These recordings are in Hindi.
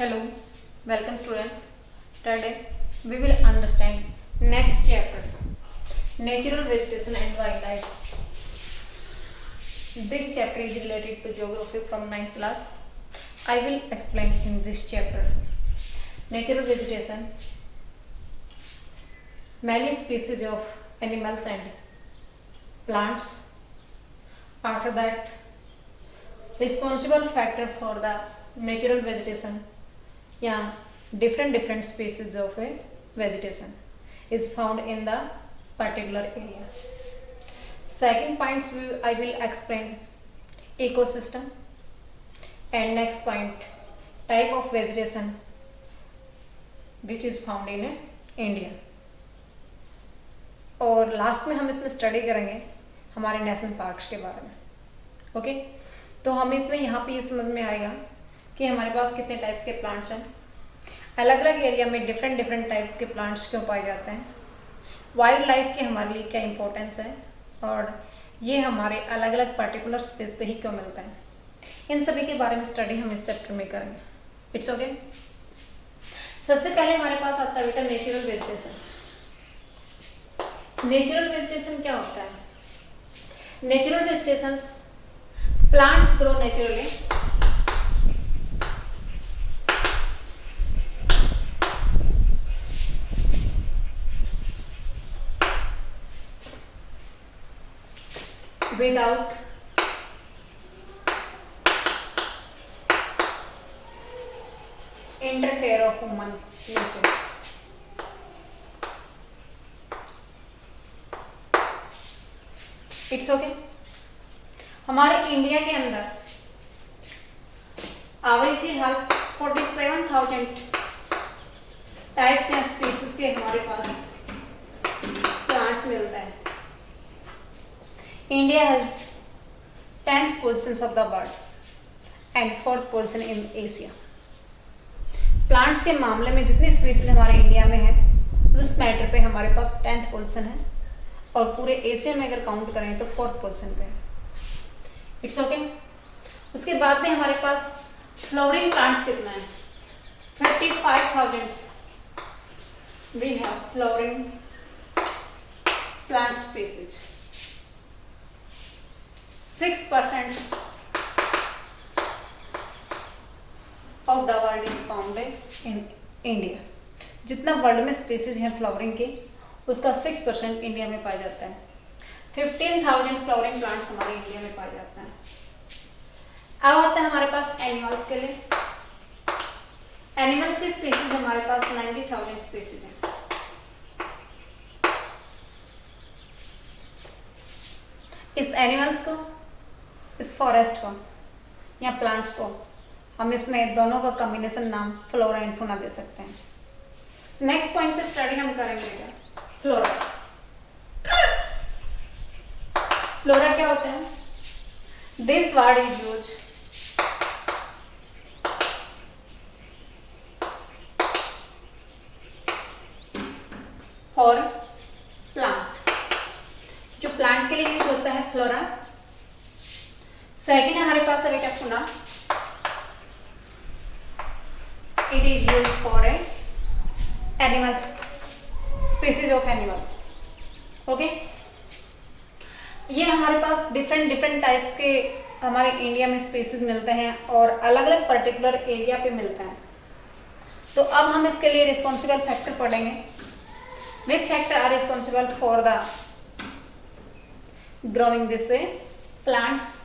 Hello, welcome student. Today we will understand next chapter, natural vegetation and wildlife. This chapter is related to geography from 9th class. I will explain in this chapter. Natural vegetation, many species of animals and plants. After that, responsible factor for the natural vegetation, yeah, different species of a vegetation is found in the particular area. Second points I will explain ecosystem, and next point type of vegetation which is found in India. और लास्ट में हम इसमें स्टडी करेंगे हमारे नेशनल पार्क्स के बारे में. ओके, तो हमें इसमें यहाँ पे ये समझ में आएगा कि हमारे पास कितने टाइप्स के प्लांट्स हैं, अलग अलग एरिया में डिफरेंट टाइप्स के प्लांट्स क्यों पाए जाते हैं, वाइल्ड लाइफ की हमारे लिए क्या इंपॉर्टेंस है और ये हमारे अलग अलग पर्टिकुलर स्पेस पे ही क्यों मिलता है. इन सभी के बारे में स्टडी हम इस चैप्टर में करेंगे. It's okay. सबसे पहले हमारे पास आता है बेटा नेचुरल वेजिटेशन. नेचुरल वेजिटेशन क्या होता है? Natural vegetation plants grow naturally without interfere of human nature. It's okay. हमारे इंडिया के अंदर अभी फिलहाल 47,000 टाइप्स या स्पीसीज के हमारे पास प्लांट्स मिलता है. India has 10th position of the world and 4th position in Asia. Plants के मामले में जितनी स्पीसीज हमारे इंडिया में है उस मैटर पे हमारे पास 10th पोजीशन है और पूरे एशिया में अगर काउंट करें तो 4th पोजीशन पे है. It's okay. उसके बाद में हमारे पास फ्लोरिंग प्लांट्स कितना है? 55,000 we have flowering plant species. 6% of the world is found in India. जितना वर्ल्ड में स्पीसीज हैं फ्लावरिंग के उसका 6% इंडिया में पाया जाता है. 15,000 फ्लावरिंग प्लांट्स हमारे इंडिया में पाए जाते हैं. अब आता है हमारे पास एनिमल्स के लिए. एनिमल्स की स्पीसीज हमारे पास 90,000 स्पीसीज हैं. इस एनिमल्स को, इस फॉरेस्ट को या प्लांट्स को हम इसमें दोनों का कॉम्बिनेशन नाम फ्लोरा एंड फौना दे सकते हैं. नेक्स्ट पॉइंट पे स्टडी हम करेंगे फ्लोरा. फ्लोरा क्या होता है? This word is use for plant. जो प्लांट के लिए यूज होता है फ्लोरा. सेकेंड हमारे पास है बेटा fauna. It is use for animals, species of animals. Okay. ये हमारे पास डिफरेंट टाइप्स के हमारे इंडिया में स्पीसीज मिलते हैं और अलग अलग पर्टिकुलर एरिया पे मिलते हैं. तो अब हम इसके लिए रिस्पॉन्सिबल फैक्टर पढ़ेंगे. Which factor are responsible for the growing this plants.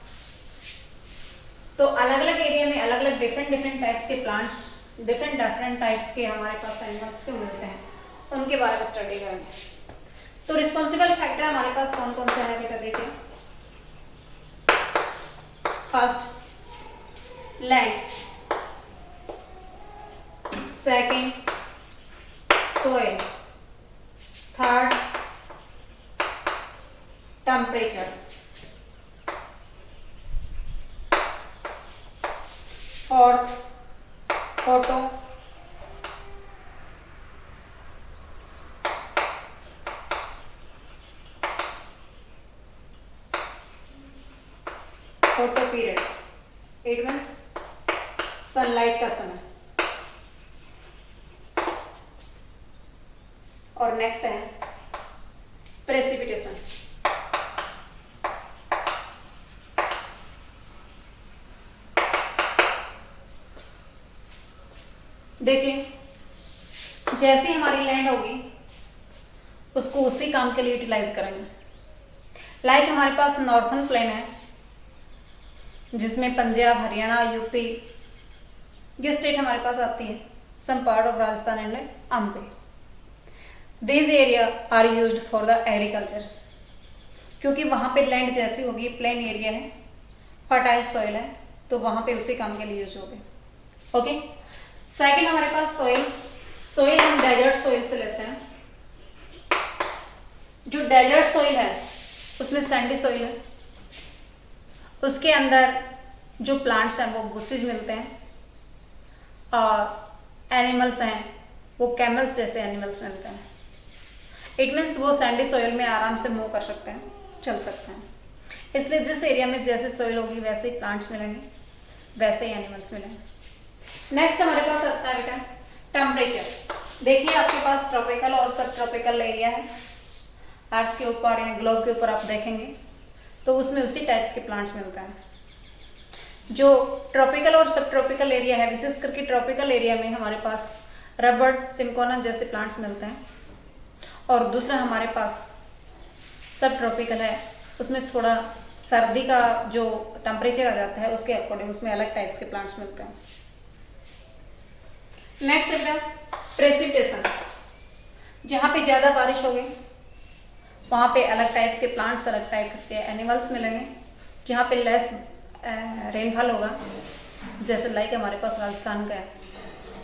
तो अलग अलग एरिया में अलग अलग डिफरेंट टाइप्स के प्लांट्स, डिफरेंट टाइप्स के हमारे पास एनिमल्स के मिलते हैं, उनके बारे में स्टडी करेंगे. तो रिस्पॉन्सिबल फैक्टर हमारे पास कौन कौन से है बेटा देखिए. First land, second soil, third temperature, fourth photo, photo period. It means sunlight का समय. और नेक्स्ट है प्रेसिपिटेशन। देखिए, जैसी हमारी लैंड होगी उसको उसी काम के लिए यूटिलाइज करेंगे। लाइक हमारे पास नॉर्थन प्लेन है जिसमें पंजाब, हरियाणा, यूपी ये स्टेट हमारे पास आती है, some part of Rajasthan and MP. This area are used for the agriculture, क्योंकि वहां पे लैंड जैसी होगी, प्लेन एरिया है, फर्टाइल सॉइल है, तो वहां पे उसी काम के लिए यूज होगी। ओके, सेकंड हमारे पास सॉइल हम डेजर्ट सॉइल से लेते हैं। जो डेजर्ट सॉइल है उसमें सैंडी सॉइल है, उसके अंदर जो प्लांट्स हैं वो बुशेज मिलते हैं, और एनिमल्स हैं वो कैमल्स जैसे एनिमल्स मिलते हैं। इट मीन्स वो सैंडी सॉइल में आराम से मूव कर सकते हैं, चल सकते हैं। इसलिए जिस एरिया में जैसे सॉइल होगी वैसे ही प्लांट्स मिलेंगे, वैसे ही एनिमल्स मिलेंगे। नेक्स्ट हमारे पास आता है बेटा टेम्परेचर। देखिए आपके पास ट्रॉपिकल और सब ट्रॉपिकल एरिया है, अर्थ के ऊपर या ग्लोब के ऊपर आप देखेंगे तो उसमें उसी टाइप्स के प्लांट्स मिलते हैं। जो ट्रॉपिकल और सब ट्रॉपिकल एरिया है, विशेष करके ट्रॉपिकल एरिया में हमारे पास रबर, सिंकोना जैसे प्लांट्स मिलते हैं, और दूसरा हमारे पास सब ट्रॉपिकल है, उसमें थोड़ा सर्दी का जो टेम्परेचर आ जाता है उसके अकॉर्डिंग उसमें अलग टाइप्स के प्लांट्स मिलते हैं। नेक्स्ट है प्रेसिपिटेशन। जहां पे ज्यादा बारिश होगी वहां पे अलग टाइप्स के प्लांट्स, अलग टाइप्स के एनिमल्स मिलेंगे। जहां पे लेस रेनफॉल होगा, जैसे लाइक हमारे पास राजस्थान का है,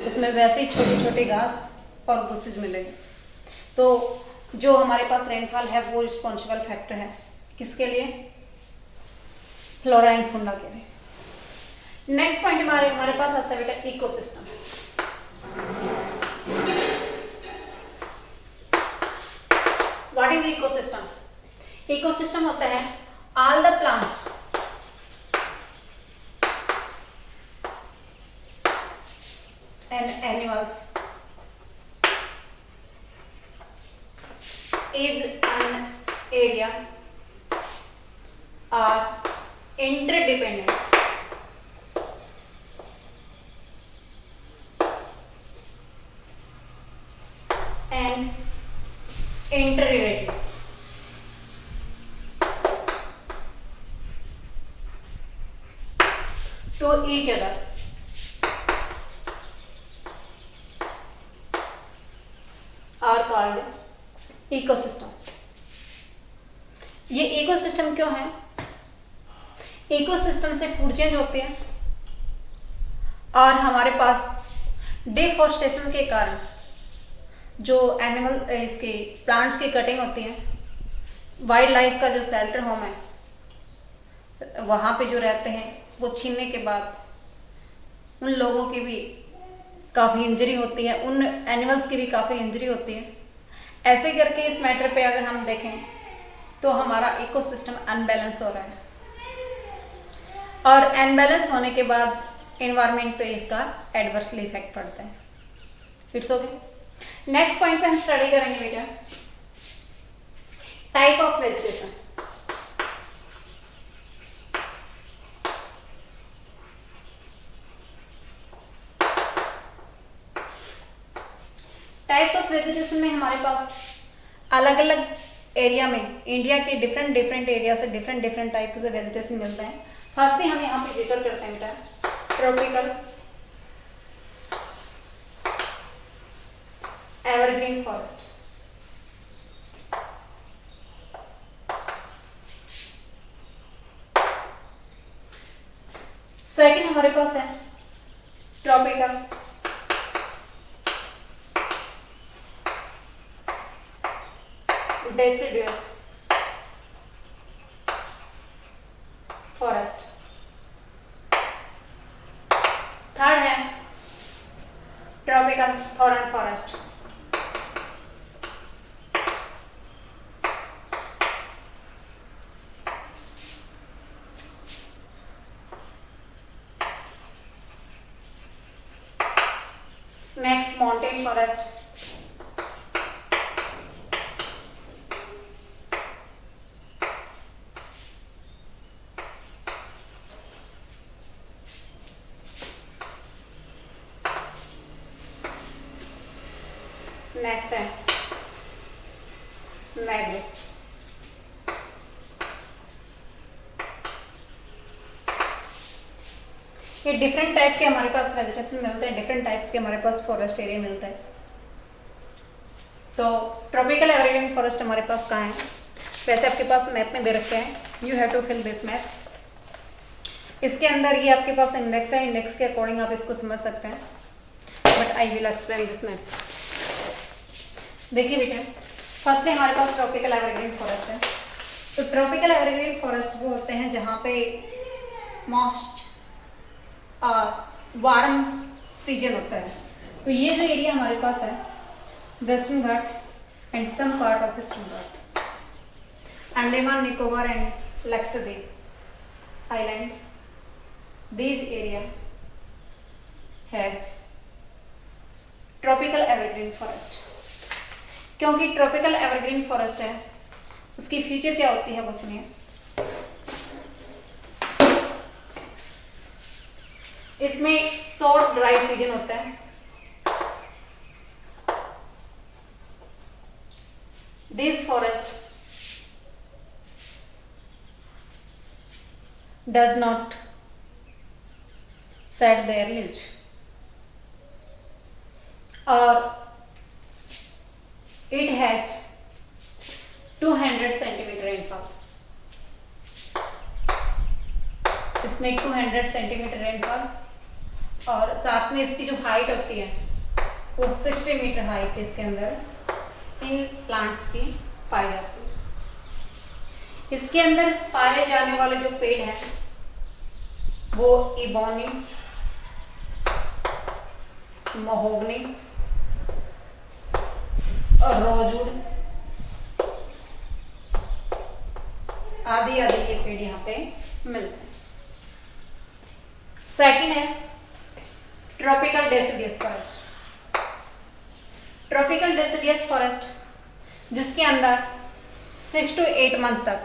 उसमें वैसे ही छोटी छोटी घास और बुशेज मिलेंगे। तो जो हमारे पास रेनफॉल है वो रिस्पॉन्सिबल फैक्टर है किसके लिए? फ्लोरा एंड फौना के लिए। नेक्स्ट पॉइंट हमारे पास आता है बेटा ecosystem. What is ecosystem? Ecosystem होता है all the plants and animals is an area are interdependent and interrelated to each other. Are called ecosystem. ये इकोसिस्टम क्यों है? इकोसिस्टम से फूड चेंज होते हैं, और हमारे पास डिफॉरेस्टेशन के कारण जो एनिमल इसके प्लांट्स की कटिंग होती है, वाइल्ड लाइफ का जो शेल्टर होम है वहां पे जो रहते हैं वो छीनने के बाद उन लोगों की भी काफी इंजरी होती है, उन एनिमल्स की भी काफी इंजरी होती है। ऐसे करके इस मैटर पे अगर हम देखें तो हमारा इकोसिस्टम अनबैलेंस हो रहा है, और अनबैलेंस होने के बाद एनवायरनमेंट पे इसका एडवर्सली इफेक्ट पड़ता है। It's okay. नेक्स्ट पॉइंट पे हम स्टडी करेंगे बेटा type of vegetation. Types of vegetation में हमारे पास अलग अलग एरिया में, इंडिया के डिफरेंट एरिया से डिफरेंट टाइप के वेजिटेशन मिलते हैं। फर्स्टली हम यहाँ पे जिक्र करते हैं बेटा ट्रॉपिकल, एवरग्रीन फॉरेस्ट। सेकंड हमारे पास है ट्रॉपिकल deciduous forest। थर्ड है tropical thorn forest. Next mountain forest. Next है मैंगो। ये डिफरेंट टाइप के हमारे पास वेजिटेशन मिलते हैं, डिफरेंट टाइप्स के हमारे पास फॉरेस्ट एरिया मिलता है। तो ट्रॉपिकल एवरग्रीन फॉरेस्ट हमारे पास कहाँ है? वैसे आपके पास मैप में दे रखे हैं, you have to fill this map. इसके अंदर ये आपके पास इंडेक्स है, इंडेक्स के अकॉर्डिंग आप इसको समझ सकते हैं, but I will explain this map. देखिए बेटा, फर्स्टली हमारे पास ट्रॉपिकल एवरग्रीन फॉरेस्ट है। तो ट्रॉपिकल एवरग्रीन फॉरेस्ट वो होते हैं जहाँ पे मोस्ट वार्म सीजन होता है। तो ये जो एरिया हमारे पास है, Western Ghat and some part of Eastern Ghat, Andaman Nicobar and Lakshadweep islands, this area has tropical evergreen forest. क्योंकि ट्रॉपिकल एवरग्रीन फॉरेस्ट है, उसकी फीचर क्या होती है वो सुनिए। इसमें शॉर्ट ड्राई सीजन होता है। This forest does not shade there leaves, और इट हैज 200 सेंटीमीटर रेनफॉल। इसमें 200 सेंटीमीटर रेनफॉल, और साथ में इसकी जो हाइट होती है वो 60 मीटर हाइट इसके अंदर इन प्लांट्स की पाई जाती है। इसके अंदर पाए जाने वाले जो पेड़ हैं वो इबोनी, महोगनी और रोजवुड आदि आदि के पेड़ यहाँ पे मिलते हैं। सेकंड है tropical deciduous forest. Tropical deciduous forest जिसके अंदर 6 to 8 मंथ तक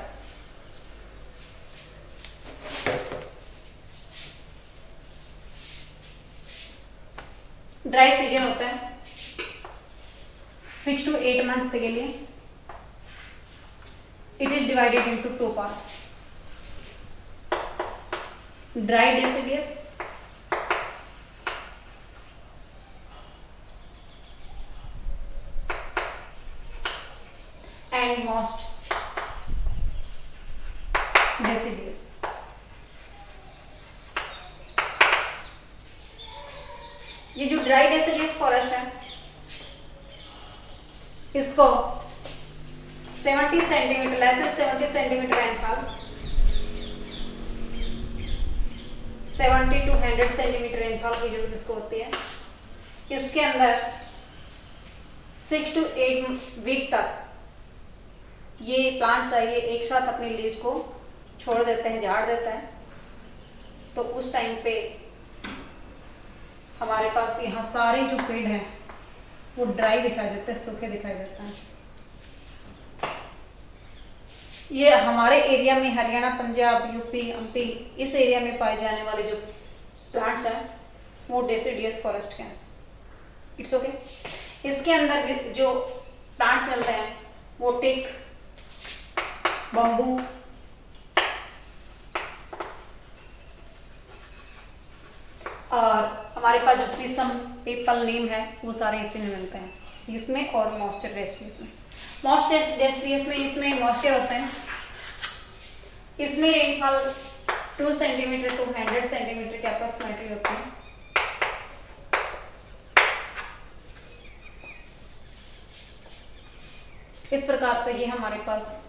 ड्राई सीजन होता है। 6 to 8 मंथ के लिए it is divided into 2 parts, dry deciduous and most deciduous। ये जो ड्राई डेसिडियस फॉरेस्ट है इसको 70 centimetre, less than 70 centimetre rainfall, 70 to 100 centimetre rainfall की जरूरत इसको होती है। इसके अंदर 6 to 8 वीक तक ये प्लांट्स है ये एक साथ अपने लीव्स को छोड़ देते हैं, झाड़ देता है। तो उस टाइम पे हमारे पास यहाँ सारे जो पेड़ हैं वो ड्राई दिखाई देते हैं, सूखे दिखाई देते हैं। ये हमारे एरिया में हरियाणा, पंजाब, यूपी, एमपी इस एरिया में पाए जाने वाले जो प्लांट्स हैं वो डेसिडियस फॉरेस्ट के हैं। It's okay. इसके अंदर जो प्लांट्स मिलते हैं वो टिक, बम्बू, और हमारे पास जो शीशम, पीपल, नीम है वो सारे इसी में मिलते हैं, इसमें और मॉइस्चर डेसिडियस में। मॉइस्चर डेसिडियस में इसमें मॉइस्चर होते हैं। इसमें रेनफॉल 2 सेंटीमीटर to 100 सेंटीमीटर के अप्रोक्सीमेटली होते हैं। इस प्रकार से ये हमारे पास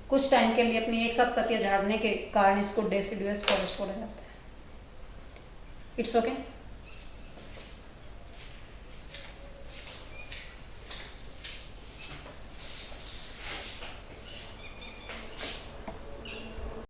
कुछ टाइम के लिए अपनी एक साथ पत्तियां झाड़ने के कारण इसको डेसिडुअस फॉरेस्ट बोला जाता है। It's okay.